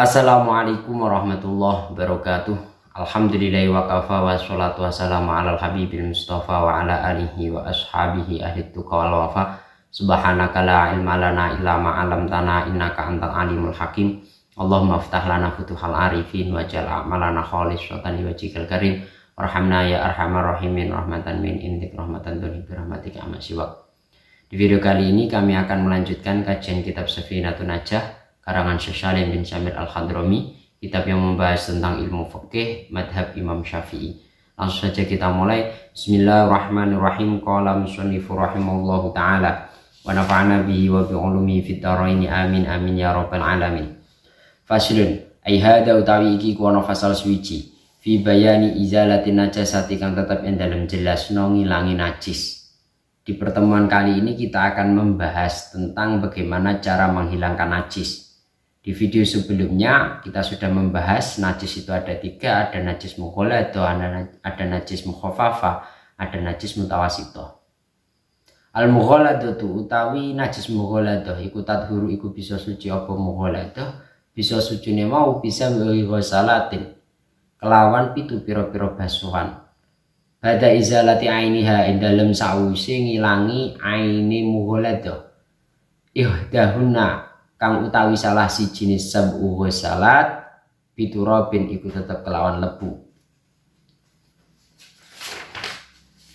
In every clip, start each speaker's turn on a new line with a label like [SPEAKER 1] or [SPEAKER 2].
[SPEAKER 1] Assalamualaikum warahmatullahi wabarakatuh. Alhamdulillahi wa kafa wa salatu wassalamu ala habibil mustafa wa ala alihi wa ashabihi ahli tuqa wal wafa. Subhanaka la ilma lana illa ma 'allamtana innaka antal alimul hakim. Allahumma iftah lana futuhal arifin waj'al a'malana khalisatan liwajhikal karim. Warhamna ya arhamar rahimin rahmatan min indik rahmatan duni bi rahmatika amma siwak. Di video kali ini kami akan melanjutkan kajian kitab Safinatun Najah karangan Syekh Salim bin Syamir Al-Hadrami, kitab yang membahas tentang ilmu fikih madhab Imam Syafi'i. Langsung saja kita mulai. Bismillahirrahmanirrahim. Qala musannifu rahimallahu ta'ala wa nafa'ana bihi wa bi ulumi fid dharaini amin amin ya rabbal alamin. Faslun ai hada utawi iki kuwana fasal suci fi bayani izalati najasati kang tetep ing dalem jelasno ngilangi najis. Di pertemuan kali ini kita akan membahas tentang bagaimana cara menghilangkan najis. Di video sebelumnya kita sudah membahas najis itu ada tiga, ada najis mughalladah, ada najis mukhaffafa, ada najis mutawasithah. Al mughalladah utawi najis mughalladah iku tadhuru iku bisa suci apa mughalladah, bisa sucine mau bisa nggawi ghusalatin kelawan pitu pira-pira basuhan. Bada izalati ainiha ing dalem sawise ngilangi aine mughalladah. Ihdahuna kang utawi salah si jenis sab'u ghusalat biturabin iku tetep kelawan lebu.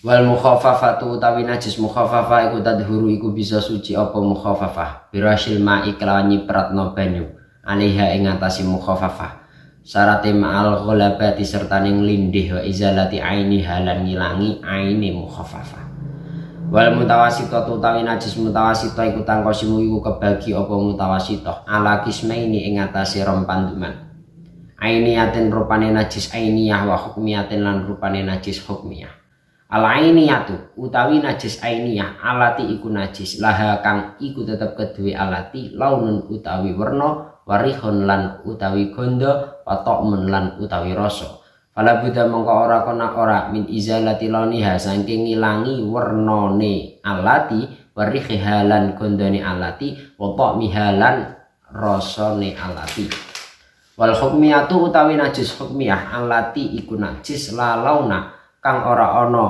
[SPEAKER 1] Wal mukhaffafatu utawi najis mukhaffafah iku tadhuru iku bisa suci apa mukhaffafah birasil ma'i kelawan nyipratno banyu alaiha ing atase mukhaffafah syarate ma'al ghalabati serta ning lindih wa izalati aini halan ngilangi aine mukhaffafah. Wal mutawasithah utawi najis mutawasithah iku tangkosimu iku kebagi apa mutawasithah ala kismaini ing atase rom panduman. Ainiyatin rupane najis ainiyah wa hukmiyatin lan rupane najis hukmiyah. Al ainiyatu utawi najis ainiyah alati iku najis laha kang iku tetep keduwe alati launun utawi werna warihun lan utawi gondo wa ta'mun lan utawi rasa. Fala buddha mongko ora kena ora min izalati launiha saking ngilangi wernane alati warihiha lan gondone alati wa ta'miha lan rasane alati. Wal hukmiyatu utawi najis hukmiyah alati iku najis la launa kang ora ana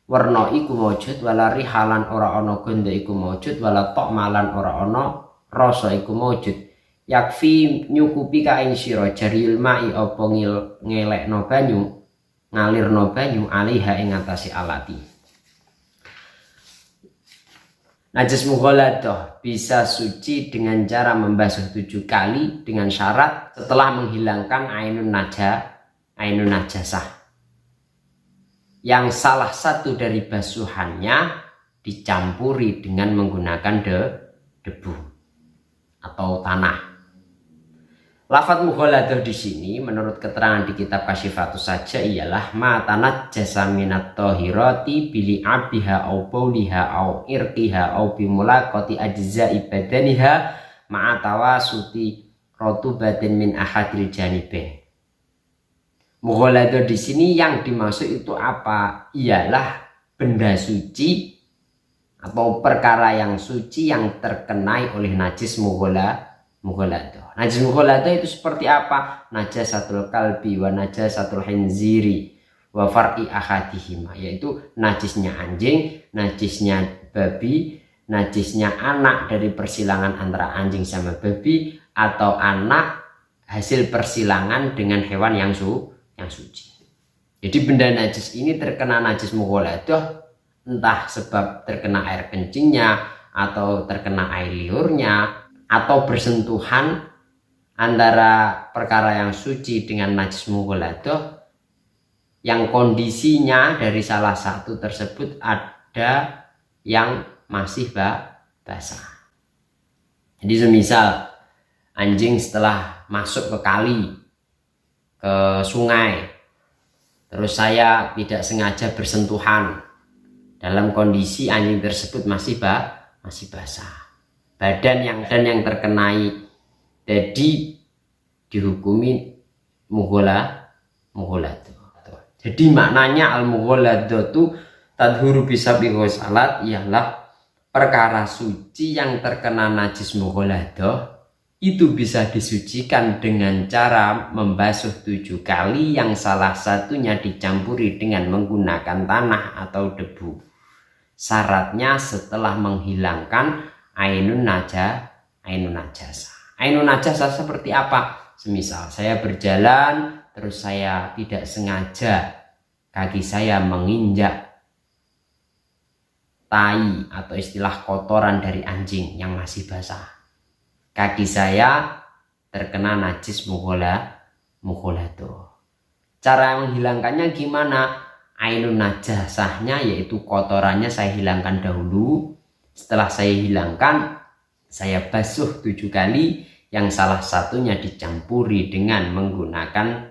[SPEAKER 1] werna iku maujud wala rihalan ora ana gondo iku maujud wala ta'malan ora ana rasa iku maujud. Yakfi nyukupi ka ing sira jaril ma'i apa ngelekno banyu ngalirno banyu alaiha ing atase alati. Najis mughalladah bisa suci dengan cara membasuh 7 kali dengan syarat setelah menghilangkan ainun najasah yang salah satu dari basuhannya dicampuri dengan menggunakan debu atau tanah. Lafadz mughalladah di sini menurut keterangan di kitab Kasyifatus saja ialah ma tanajjasa minat thahirati bili abiha au bauliha au irqiha au bimulaqati ajza'i badaniha ma'a tawasuti rotubatin min ahadil janibih. Mughalladah di sini yang dimaksud itu apa? Ialah benda suci atau perkara yang suci yang terkenai oleh najis mughalladah. Najis mughalladah itu seperti apa? Najasatul kalbi wa najasatul khinziri wa far'i ahadihima, yaitu najisnya anjing, najisnya babi, najisnya anak dari persilangan antara anjing sama babi, atau anak hasil persilangan dengan hewan yang suci. Jadi benda najis ini terkena najis mughalladah entah sebab terkena air kencingnya atau terkena air liurnya atau bersentuhan antara perkara yang suci dengan najis mughalladah yang kondisinya dari salah satu tersebut ada yang masih basah. Jadi semisal anjing setelah masuk ke kali, ke sungai, terus saya tidak sengaja bersentuhan dalam kondisi anjing tersebut masih basah. Badan yang terkenai jadi dihukumi mughalladah. Jadi maknanya al mughalladah itu tadhuru bisa ghusalat ialah perkara suci yang terkena najis mughalladah itu bisa disucikan dengan cara membasuh 7 kali yang salah satunya dicampuri dengan menggunakan tanah atau debu. Syaratnya setelah menghilangkan ainun najasah. Ainun najasah seperti apa? Semisal saya berjalan terus saya tidak sengaja kaki saya menginjak tai atau istilah kotoran dari anjing yang masih basah. Kaki saya terkena najis mughalladzah. Cara menghilangkannya gimana? Ainun najasahnya yaitu kotorannya saya hilangkan dahulu. Setelah saya hilangkan, saya basuh 7 kali yang salah satunya dicampuri dengan menggunakan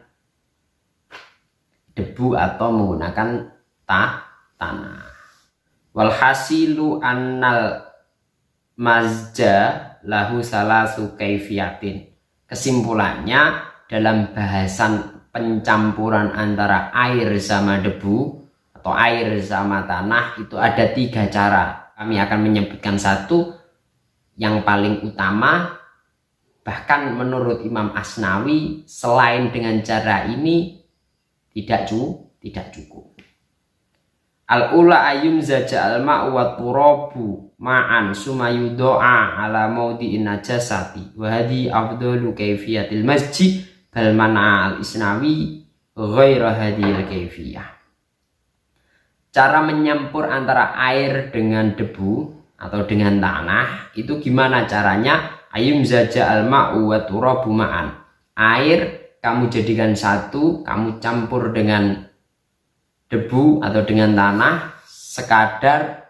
[SPEAKER 1] debu atau menggunakan tanah. Walhasilu annal mazja lahu salasu kaifiyatin. Kesimpulannya, dalam bahasan pencampuran antara air sama debu atau air sama tanah itu ada 3 cara. Kami akan menyebutkan satu yang paling utama. Bahkan menurut Imam Asnawi, selain dengan cara ini tidak cukup. Al-ula ayum zaja al-ma'u wa turabu ma'an sumayudo'a ala maudi'in najasati wa hadi afdalu kaifiyatil masjid bal man'a al-Isnawi ghaira hadhil kaifiyah. Cara menyampur antara air dengan debu atau dengan tanah itu gimana caranya? Ayum zaja al-ma'u wa turabu ma'an. Air kamu jadikan satu, kamu campur dengan debu atau dengan tanah, sekadar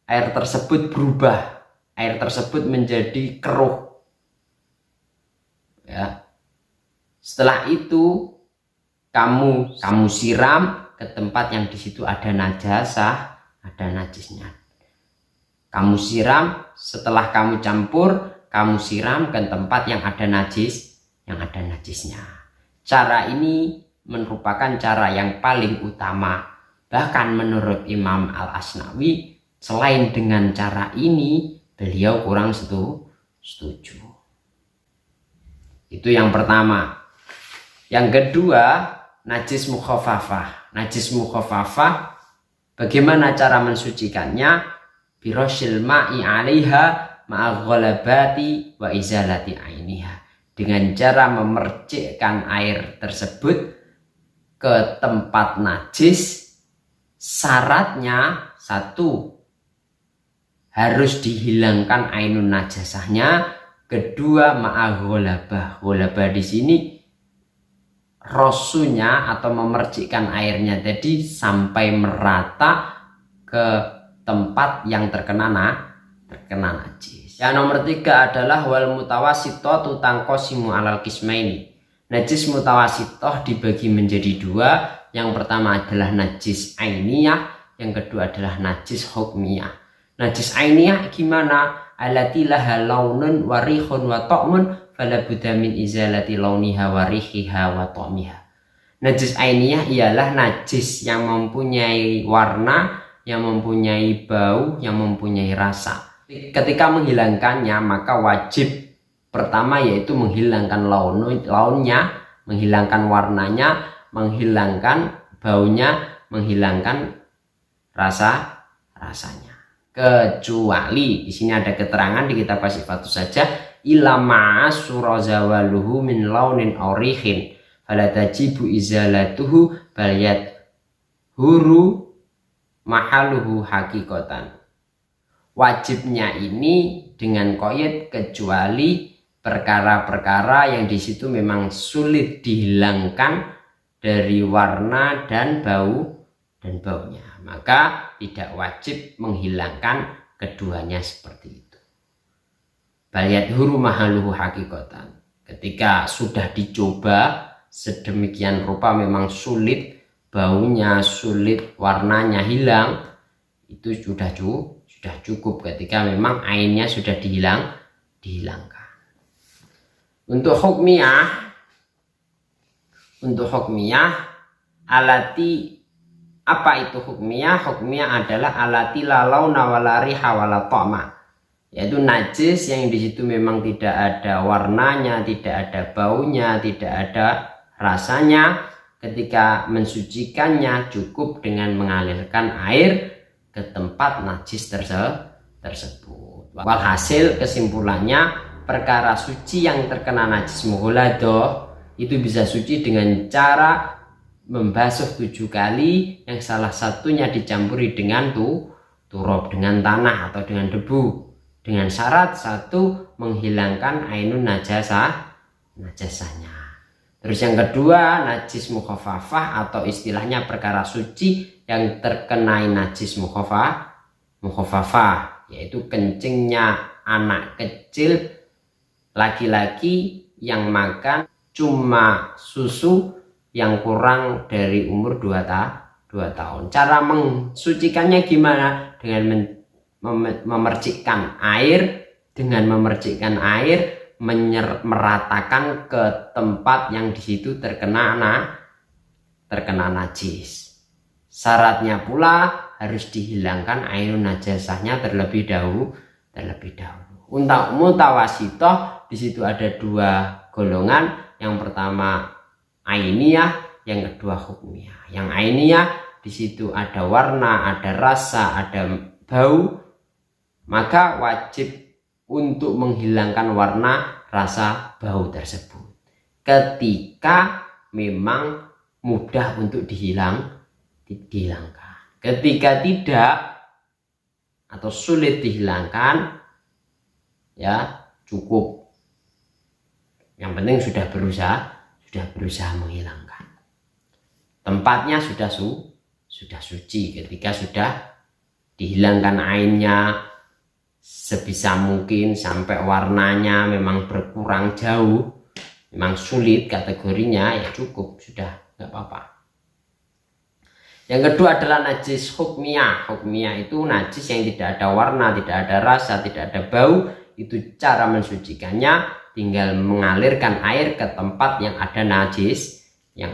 [SPEAKER 1] air tersebut berubah, air tersebut menjadi keruh. Ya. Setelah itu kamu siram ke tempat yang di situ ada najasah, ada najisnya. Kamu siram, setelah kamu campur, kamu siram ke tempat yang ada najisnya. Cara ini merupakan cara yang paling utama. Bahkan menurut Imam Al-Asnawi, selain dengan cara ini, beliau kurang setuju. Itu yang pertama. Yang kedua, najis mukhaffafah. Najis mukhaffafah, bagaimana cara mensucikannya? Biroshil ma'i 'alaiha ma'a ghalabati wa izalati ainiha. Dengan cara memercikkan air tersebut ke tempat najis. Syaratnya satu, harus dihilangkan ainun najasahnya. Kedua, ma'agholabah. Gholabah di sini rosunya atau memercikkan airnya tadi sampai merata ke tempat yang terkena najis. Yang nomor 3 adalah wal mutawasitoh tangqosimu alal kismaini. Najis mutawasitoh dibagi menjadi 2. Yang pertama adalah najis ainiyah, yang kedua adalah najis hukmiyah. Najis ainiyah gimana? Allati laha launun wa rihun wa ta'mun fala budda min izalati launiha wa rihiha wa ta'miha. Najis ainiyah ialah najis yang mempunyai warna, yang mempunyai bau, yang mempunyai rasa. Ketika menghilangkannya maka wajib pertama yaitu menghilangkan launnya, menghilangkan warnanya, menghilangkan baunya, menghilangkan rasanya. Kecuali di sini ada keterangan di kitab Sifatus saja, ilama surazawaluhu min launin aurihin fala tajibu izalatuhu bal yadhuru mahaluhu hakikatan. Wajibnya ini dengan qaid kecuali perkara-perkara yang di situ memang sulit dihilangkan dari warna dan baunya, maka tidak wajib menghilangkan keduanya seperti itu. Baliyat huru mahaluhu hakikatan. Ketika sudah dicoba sedemikian rupa memang sulit, baunya sulit, warnanya hilang, itu sudah cukup ketika memang ainnya sudah dihilangkan. Untuk hukmiyah alati, apa itu hukmiyah? Hukmiyah adalah alati la launa wala riha wala ta'ma. yaitu najis yang di situ memang tidak ada warnanya, tidak ada baunya, tidak ada rasanya. Ketika mensucikannya cukup dengan mengalirkan air ke tempat najis tersebut. Walhasil kesimpulannya, perkara suci yang terkena najis mughaladah itu bisa suci dengan cara membasuh 7 kali, yang salah satunya dicampuri dengan turab, dengan tanah atau dengan debu, dengan syarat satu, menghilangkan ainun najasahnya. Terus yang kedua, najis mukhafafah atau istilahnya perkara suci yang terkena najis mukhafafah, yaitu kencingnya anak kecil laki-laki yang makan cuma susu yang kurang dari umur 2 tahun. Cara mensucikannya gimana? Dengan memercikkan air, meratakan ke tempat yang di situ terkena najis. Syaratnya pula harus dihilangkan ainun najasahnya terlebih dahulu. Untuk mutawasitoh di situ ada 2 golongan. Yang pertama ainiyah, yang kedua hukmiyah. Yang ainiyah di situ ada warna, ada rasa, ada bau, maka wajib untuk menghilangkan warna, rasa, bau tersebut. Ketika memang mudah untuk dihilangkan. Ketika tidak atau sulit dihilangkan, ya cukup. Yang penting sudah berusaha menghilangkan. Tempatnya sudah suci. Ketika sudah dihilangkan ainnya sebisa mungkin sampai warnanya memang berkurang jauh, memang sulit kategorinya, ya cukup, sudah nggak apa-apa. Yang kedua adalah najis hukmiyah. Hukmiyah itu najis yang tidak ada warna, tidak ada rasa, tidak ada bau. Itu cara mensucikannya tinggal mengalirkan air ke tempat yang ada najisnya.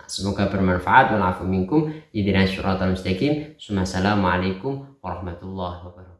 [SPEAKER 1] Semoga bermanfaat. Wa'alaikum minkum. Ihdinas siratal mustaqim. Assalamualaikum warahmatullahi wabarakatuh.